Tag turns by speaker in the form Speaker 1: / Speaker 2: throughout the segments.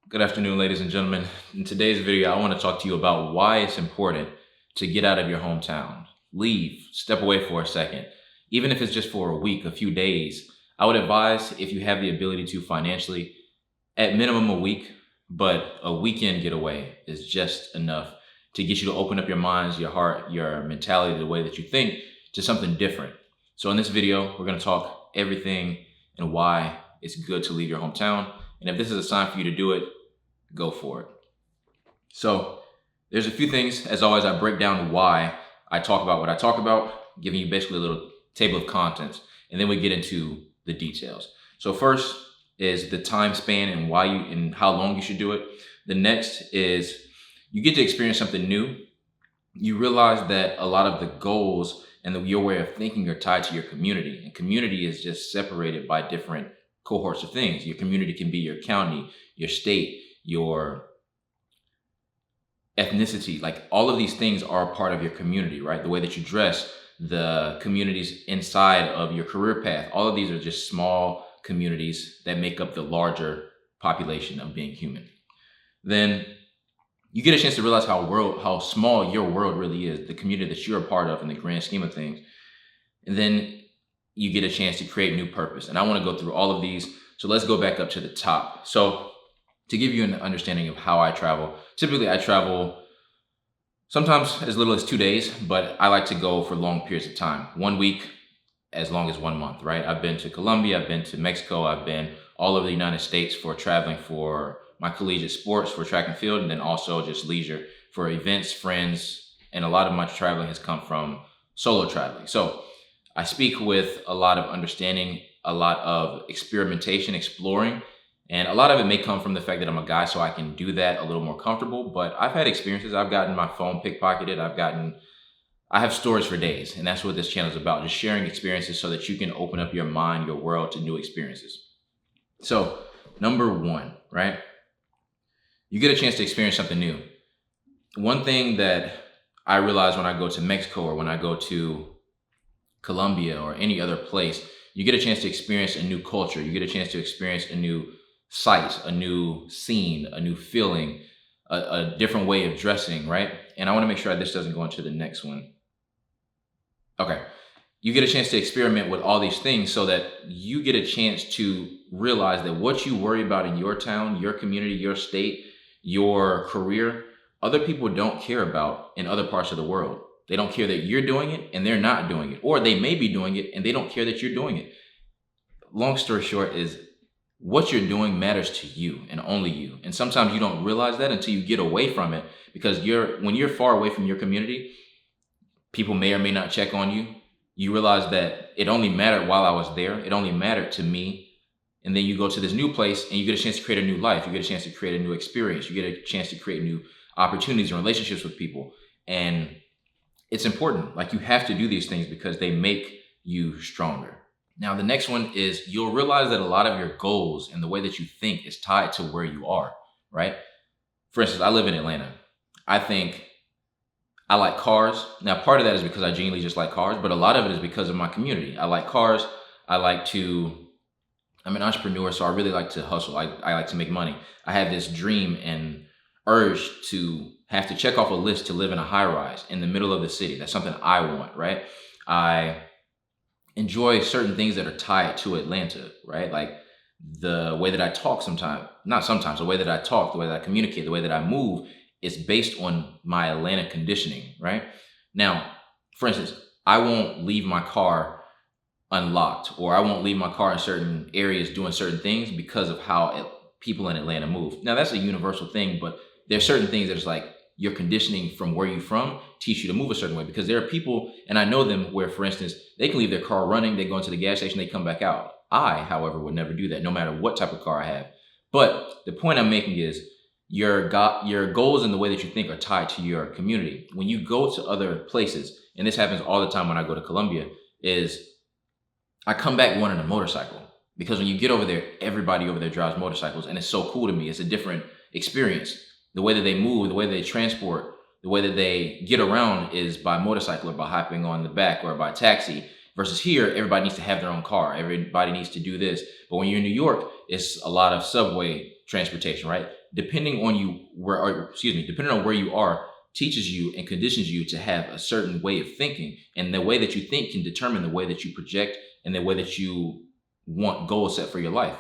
Speaker 1: Good afternoon, ladies and gentlemen. In today's video, I want to talk to you about why it's important to get out of your hometown. Leave, step away for a second. Even if it's just for a week, a few days, I would advise if you have the ability to financially, at minimum a week, but a weekend getaway is just enough to get you to open up your minds, your heart, your mentality, the way that you think to something different. So in this video, we're going to talk everything and why it's good to leave your hometown. And if this is a sign for you to do it, go for it. So there's a few things, as always, I break down why I talk about what I talk about, giving you basically a little table of contents, and then we get into the details. So first is the time span and why you and how long you should do it. The next is you get to experience something new. You realize that a lot of the goals and your way of thinking are tied to your community, and community is just separated by different cohorts of things. Your community can be your county, your state, your ethnicity. Like, all of these things are a part of your community, right? The way that you dress, the communities inside of your career path, all of these are just small communities that make up the larger population of being human. Then you get a chance to realize how small your world really is, the community that you're a part of in the grand scheme of things. And then you get a chance to create new purpose. And I want to go through all of these. So let's go back up to the top. So to give you an understanding of how I travel, typically I travel sometimes as little as 2 days, but I like to go for long periods of time. 1 week, as long as 1 month, right? I've been to Colombia, I've been to Mexico, I've been all over the United States for traveling for my collegiate sports, for track and field, and then also just leisure for events, friends, and a lot of my traveling has come from solo traveling. So I speak with a lot of understanding, a lot of experimentation, exploring, and a lot of it may come from the fact that I'm a guy, so I can do that a little more comfortable. But I've had experiences. I've gotten my phone pickpocketed. I have stories for days. And that's what this channel is about. Just sharing experiences so that you can open up your mind, your world to new experiences. So number one, right? You get a chance to experience something new. One thing that I realize when I go to Mexico or when I go to Colombia or any other place, you get a chance to experience a new culture. You get a chance to experience a new sight, a new scene, a new feeling, a different way of dressing, right? And I want to make sure this doesn't go into the next one. Okay. You get a chance to experiment with all these things so that you get a chance to realize that what you worry about in your town, your community, your state, your career, other people don't care about in other parts of the world. They don't care that you're doing it and they're not doing it, or they may be doing it and they don't care that you're doing it. Long story short is, what you're doing matters to you and only you. And sometimes you don't realize that until you get away from it, because when you're far away from your community, people may or may not check on you. You realize that it only mattered while I was there. It only mattered to me. And then you go to this new place and you get a chance to create a new life. You get a chance to create a new experience. You get a chance to create new opportunities and relationships with people. And it's important. Like, you have to do these things because they make you stronger. Now, the next one is you'll realize that a lot of your goals and the way that you think is tied to where you are, right? For instance, I live in Atlanta. I think I like cars. Now, part of that is because I genuinely just like cars, but a lot of it is because of my community. I like cars. I'm an entrepreneur, so I really like to hustle. I like to make money. I have this dream and urge to have to check off a list to live in a high rise in the middle of the city. That's something I want, right? I enjoy certain things that are tied to Atlanta, right? Like the way that I talk the way that I talk, the way that I communicate, the way that I move is based on my Atlanta conditioning, right? Now, for instance, I won't leave my car unlocked, or I won't leave my car in certain areas doing certain things because of how people in Atlanta move. Now, that's a universal thing, but there's certain things that's like your conditioning from where you're from teach you to move a certain way, because there are people, and I know them, where, for instance, they can leave their car running, they go into the gas station, they come back out. I, however, would never do that, no matter what type of car I have. But the point I'm making is your goals and the way that you think are tied to your community. When you go to other places, and this happens all the time when I go to Colombia, is I come back wanting a motorcycle, because when you get over there, everybody over there drives motorcycles, and it's so cool to me. It's a different experience. The way that they move, the way they transport, the way that they get around is by motorcycle or by hopping on the back or by taxi. Versus here, everybody needs to have their own car. Everybody needs to do this. But when you're in New York, it's a lot of subway transportation, right? Depending on you where, or excuse me, depending on where you are, teaches you and conditions you to have a certain way of thinking, and the way that you think can determine the way that you project and the way that you want goals set for your life.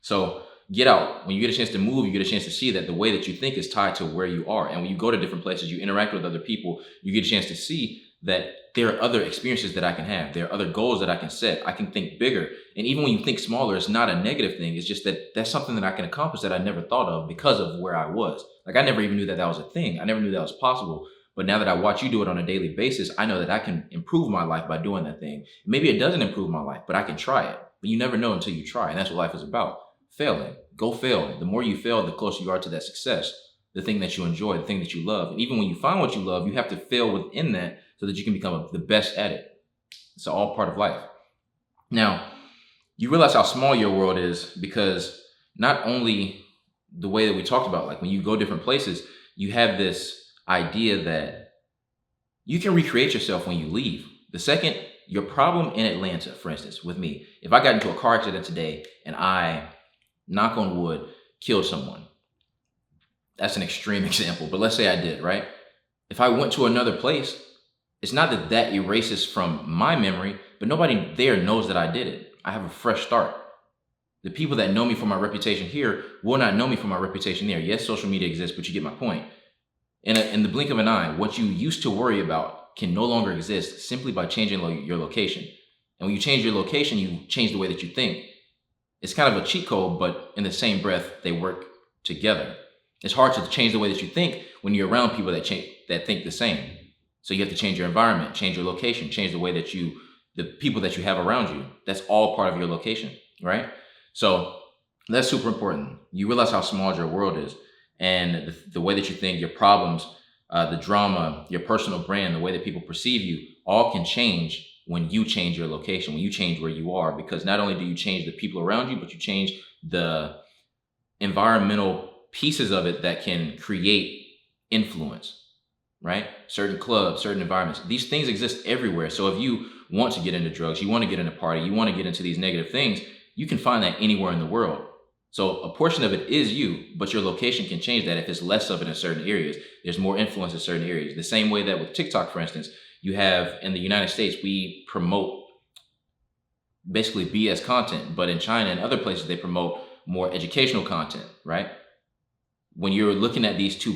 Speaker 1: So get out. When you get a chance to move, you get a chance to see that the way that you think is tied to where you are. And when you go to different places, you interact with other people, you get a chance to see that there are other experiences that I can have. There are other goals that I can set. I can think bigger. And even when you think smaller, it's not a negative thing. It's just that that's something that I can accomplish that I never thought of because of where I was. Like, I never even knew that that was a thing. I never knew that was possible. But now that I watch you do it on a daily basis, I know that I can improve my life by doing that thing. Maybe it doesn't improve my life, but I can try it. But you never know until you try. And that's what life is about. Failing. Go fail. The more you fail, the closer you are to that success, the thing that you enjoy, the thing that you love. And even when you find what you love, you have to fail within that so that you can become the best at it. It's all part of life. Now, you realize how small your world is because not only the way that we talked about, like when you go different places, you have this idea that you can recreate yourself when you leave. The second, your problem in Atlanta, for instance, with me, if I got into a car accident today and I, knock on wood, killed someone, that's an extreme example, but let's say I did, right? If I went to another place, it's not that that erases from my memory, but nobody there knows that I did it. I have a fresh start. The people that know me for my reputation here will not know me for my reputation there. Yes, social media exists, but you get my point. In the blink of an eye, what you used to worry about can no longer exist simply by changing your location. And when you change your location, you change the way that you think. It's kind of a cheat code, but in the same breath, they work together. It's hard to change the way that you think when you're around people that think the same. So you have to change your environment, change your location, change the way that the people that you have around you. That's all part of your location, right? So that's super important. You realize how small your world is, and the way that you think, your problems, the drama, your personal brand, the way that people perceive you, all can change when you change your location, when you change where you are, because not only do you change the people around you, but you change the environmental pieces of it that can create influence, right? Certain clubs, certain environments, these things exist everywhere. So if you want to get into drugs, you want to get into party, you want to get into these negative things, you can find that anywhere in the world. So a portion of it is you, but your location can change that if it's less of it in certain areas. There's more influence in certain areas. The same way that with TikTok, for instance, you have in the United States, we promote basically BS content, but in China and other places, they promote more educational content, right? When you're looking at these two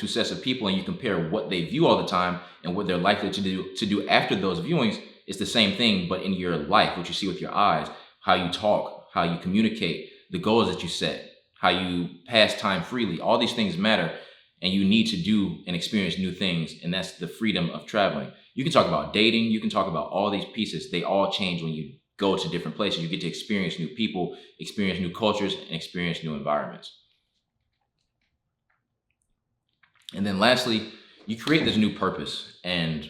Speaker 1: sets of people, and you compare what they view all the time and what they're likely to do after those viewings, it's the same thing, but in your life, what you see with your eyes, how you talk, how you communicate, the goals that you set, how you pass time freely, all these things matter, and you need to do and experience new things, and that's the freedom of traveling. You can talk about dating, you can talk about all these pieces. They all change when you go to different places. You get to experience new people, experience new cultures, and experience new environments. And then lastly, you create this new purpose. And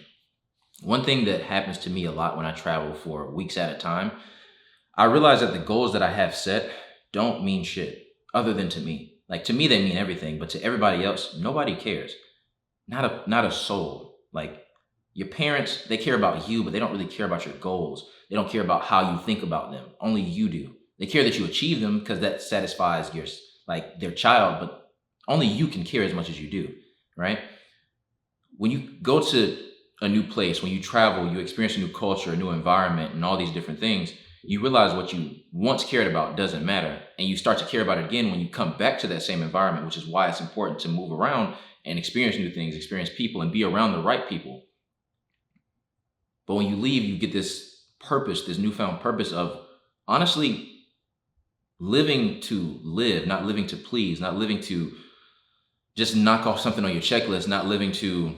Speaker 1: one thing that happens to me a lot when I travel for weeks at a time, I realize that the goals that I have set don't mean shit other than to me. Like, to me, they mean everything, but to everybody else, nobody cares. Not a soul. Like, your parents, they care about you, but they don't really care about your goals. They don't care about how you think about them. Only you do. They care that you achieve them because that satisfies their child, but only you can care as much as you do, right? When you go to a new place, when you travel, you experience a new culture, a new environment, and all these different things, you realize what you once cared about doesn't matter. And you start to care about it again when you come back to that same environment, which is why it's important to move around and experience new things, experience people, and be around the right people. But when you leave, you get this purpose, this newfound purpose of honestly living to live, not living to please, not living to just knock off something on your checklist, not living to,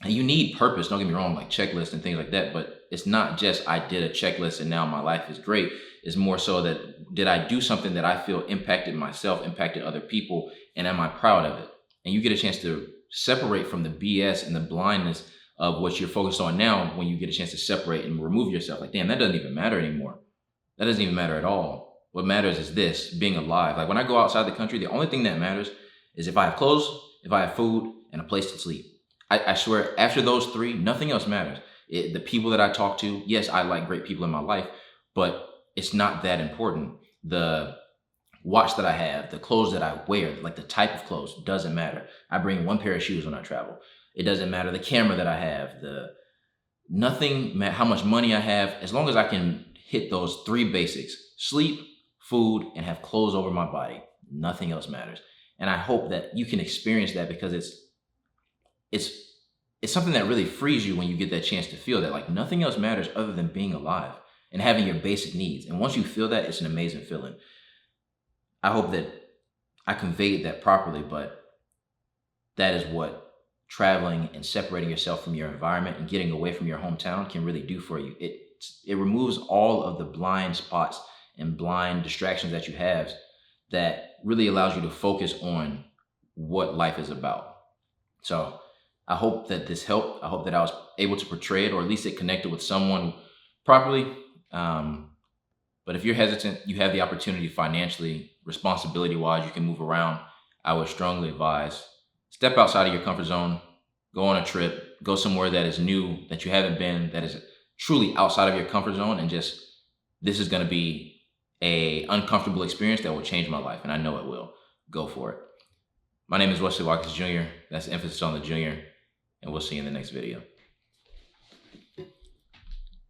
Speaker 1: and you need purpose, don't get me wrong, like checklists and things like that, but it's not just I did a checklist and now my life is great. It's more so that did I do something that I feel impacted myself, impacted other people, and am I proud of it? And you get a chance to separate from the BS and the blindness of what you're focused on now when you get a chance to separate and remove yourself. Like, damn, that doesn't even matter anymore. That doesn't even matter at all. What matters is this, being alive. Like, when I go outside the country, the only thing that matters is if I have clothes, if I have food, and a place to sleep. I swear, after those three, nothing else matters. The people that I talk to, yes, I like great people in my life, but it's not that important. watch that I have, the clothes that I wear, like the type of clothes, doesn't matter. I bring one pair of shoes when I travel. It doesn't matter the camera that I have, how much money I have, as long as I can hit those three basics: sleep, food, and have clothes over my body. Nothing else matters. And I hope that you can experience that, because it's something that really frees you when you get that chance to feel that, like, nothing else matters other than being alive and having your basic needs. And once you feel that, it's an amazing feeling. I hope that I conveyed that properly, but that is what traveling and separating yourself from your environment and getting away from your hometown can really do for you. It removes all of the blind spots and blind distractions that you have, that really allows you to focus on what life is about. So I hope that this helped. I hope that I was able to portray it, or at least it connected with someone properly. But if you're hesitant, you have the opportunity financially, responsibility wise, you can move around. I would strongly advise, step outside of your comfort zone, go on a trip, go somewhere that is new, that you haven't been, that is truly outside of your comfort zone, and just, this is going to be a uncomfortable experience that will change my life, and I know it will. Go for it. My name is Wesley Watkins Jr. That's emphasis on the junior, and we'll see you in the next video.